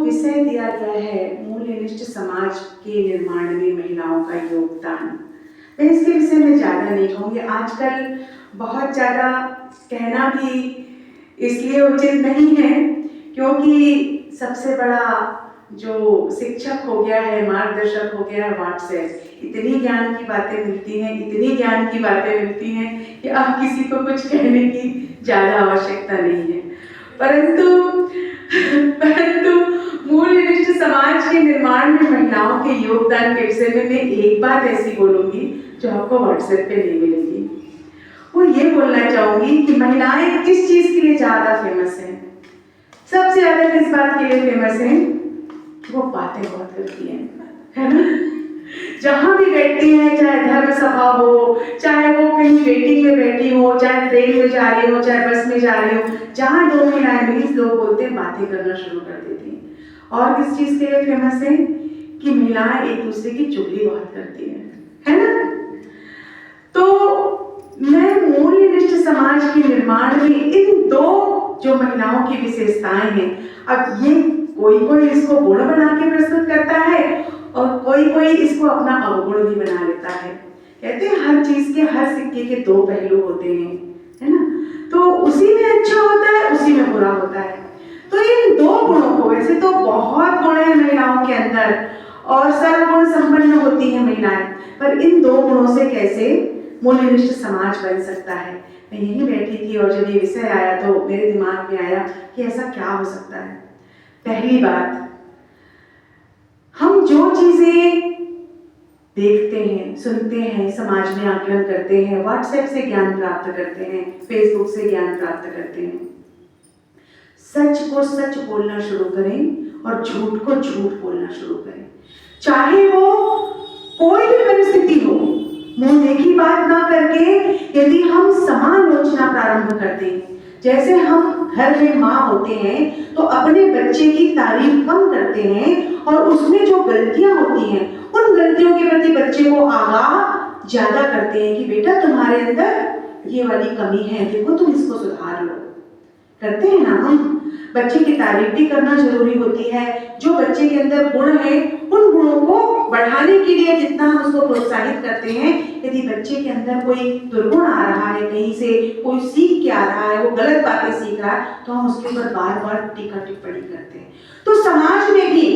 विषय दिया गया है मूल्यनिष्ठ समाज के निर्माण में महिलाओं का योगदान, मैं इसके विषय में ज़्यादा नहीं कहूँगी। आजकल बहुत ज़्यादा कहना भी इसलिए उचित नहीं है क्योंकि सबसे बड़ा जो शिक्षक हो गया है, मार्गदर्शक हो गया है व्हाट्सएप। इतनी ज्ञान की बातें मिलती हैं, इतनी ज्ञान की बातें मिलती हैं कि अब किसी को कुछ कहने की ज़्यादा आवश्यकता नहीं है। परंतु मूल्यनिष्ठ समाज के निर्माण में महिलाओं के योगदान के विषय में मैं एक बात ऐसी बोलूँगी जो आपको व्हाट्सएप पे नहीं मिलेगी। वो ये बोलना चाहूँगी कि महिलाएं किस चीज़ के लिए ज़्यादा फेमस हैं, सबसे ज़्यादा किस बात के लिए फेमस हैं? वो बातें बहुत करती हैं, है ना। जहाँ भी बैठती हैं, चाहे धर्म सभा हो, चाहे वो कहीं वेटिंग में बैठी हो, चाहे ट्रेन में जा रही हो, चाहे बस में जा रही हो, जहाँ दो महिलाएं मिली लोग बोलते हैं, बातें करना शुरू कर देती हैं। और किस चीज़ के लिए फेमस है? कि महिलाएं एक दूसरे की चुगली बहुत करती हैं, है ना। तो मैं मूल्यनिष्ठ समाज के निर्माण में इन दो जो महिलाओं की विशेषताएं हैं, अब ये कोई इसको गुण बना के प्रस्तुत करता है और कोई इसको अपना अवगुण भी बना लेता है। कहते हैं हर चीज के, हर सिक्के के दो पहलू होते हैं, है ना। तो उसी में अच्छा होता है, उसी में बुरा होता है। तो इन दो गुणों को, वैसे तो बहुत गुण है महिलाओं के अंदर और सर्वगुण संपन्न होती है महिलाएं, पर इन दो गुणों से कैसे मूल्यनिष्ठ समाज बन सकता है। मैं यहीं बैठी थी और जब ये विषय आया तो मेरे दिमाग में आया कि ऐसा क्या हो सकता है। पहली बात, हम जो चीजें देखते हैं, सुनते हैं, समाज में आकलन करते हैं, व्हाट्सएप से ज्ञान प्राप्त करते हैं, फेसबुक से ज्ञान प्राप्त करते हैं, सच को सच बोलना शुरू करें और झूठ को झूठ बोलना शुरू करें। चाहे वो कोई भी परिस्थिति हो, मुंह देखी बात ना करके यदि हम समालोचना प्रारंभ करते हैं, जैसे हम घर में माँ होते हैं तो अपने बच्चे की तारीफ कम करते हैं और उसमें जो गलतियां होती हैं उन गलतियों के प्रति बच्चे को आगाह ज्यादा करते हैं कि बेटा तुम्हारे अंदर ये वाली कमी है, देखो तुम इसको सुधार लो। करते हैं ना हम। बच्चे की तारीफ भी करना जरूरी होती है। जो बच्चे के अंदर गुण है उन गुणों को बढ़ाने के लिए जितना हम उसको प्रोत्साहित करते हैं, यदि बच्चे के अंदर कोई दुर्गुण आ रहा है, कहीं से कोई सीख के आ रहा है, वो गलत बातें सीख रहा है, तो हम उसके ऊपर बार बार टीका टिप्पणी करते हैं। तो समाज में भी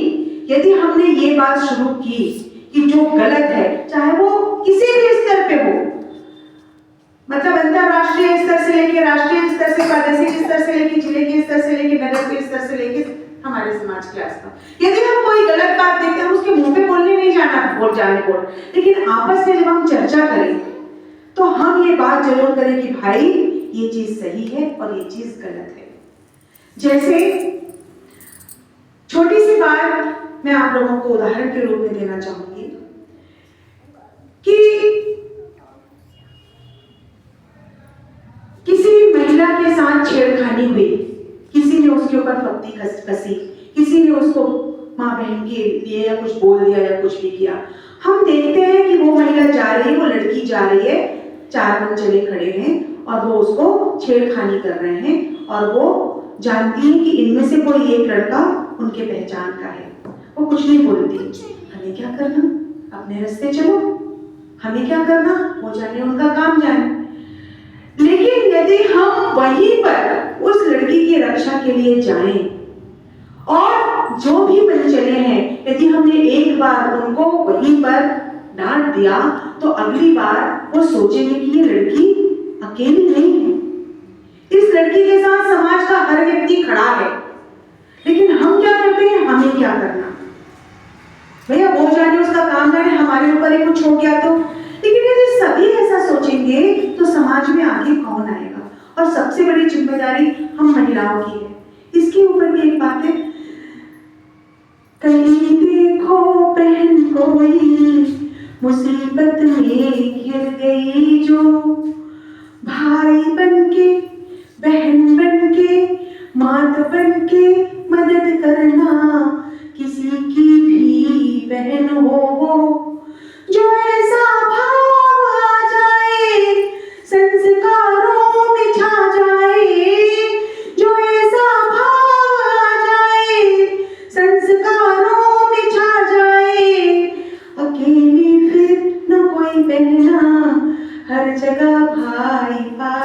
यदि हमने ये बात शुरू की कि जो गलत है, चाहे वो किसी भी स्तर पे हो, मतलब अंतरराष्ट्रीय स्तर से लेकर राष्ट्रीय स्तर से, प्रादेशिक स्तर से लेकर जिले के स्तर से लेकर नगर के स्तर से लेकर हमारे समाज के आसपास, यदि हम कोई गलत बात देखते हैं उसके मुंह पे बोलने नहीं जाना, लेकिन आपस में जब हम चर्चा करें तो हम ये बात जरूर करें कि भाई ये चीज सही है और ये चीज गलत है। जैसे छोटी सी बात मैं आप लोगों को उदाहरण के रूप में देना चाहूंगी कि किसी महिला के साथ छेड़खानी हुई, किसी ने उसके ऊपर फप्ती कसी, किसी ने उसको माँ बहन के लिए या कुछ बोल दिया या कुछ भी किया। हम देखते हैं कि वो महिला जा रही है, वो लड़की जा रही है, चार मन चले खड़े हैं और वो उसको छेड़खानी कर रहे हैं और वो जानती है कि इनमें से कोई एक लड़का उनके पहचान का है। वो कुछ नहीं बोलती, हमें क्या करना, अपने रास्ते चलो, हमें क्या करना, वो जाने उनका काम जाने। लेकिन यदि हम वहीं पर उस लड़की की रक्षा के लिए जाएं और जो भी मन चले हैं, यदि हमने एक बार उनको वहीं पर डांट दिया तो अगली बार वो सोचेंगे कि ये लड़की अकेली नहीं है, इस लड़की के साथ समाज का हर व्यक्ति खड़ा है। लेकिन हम क्या करते हैं, हमें क्या करना, भैया वो जाने उसका काम जाने, हमारे ऊपर ही कुछ हो गया तो। लेकिन यदि सभी ऐसा सोचेंगे तो समाज में आगे कौन आएगा। और सबसे बड़ी जिम्मेदारी हम महिलाओं की है। इसके ऊपर भी एक बात है, कहीं देखो बहन कोई मुसीबत में घिर गई, जो भाई बनके बहन बनके मात बनके मदद करना, किसी की भी बहन हो, जो ऐसा भाव आ जाए संस्कारों में छा जाए, जो ऐसा भाव आ जाए कोई बहना, हर जगह भाई भाई।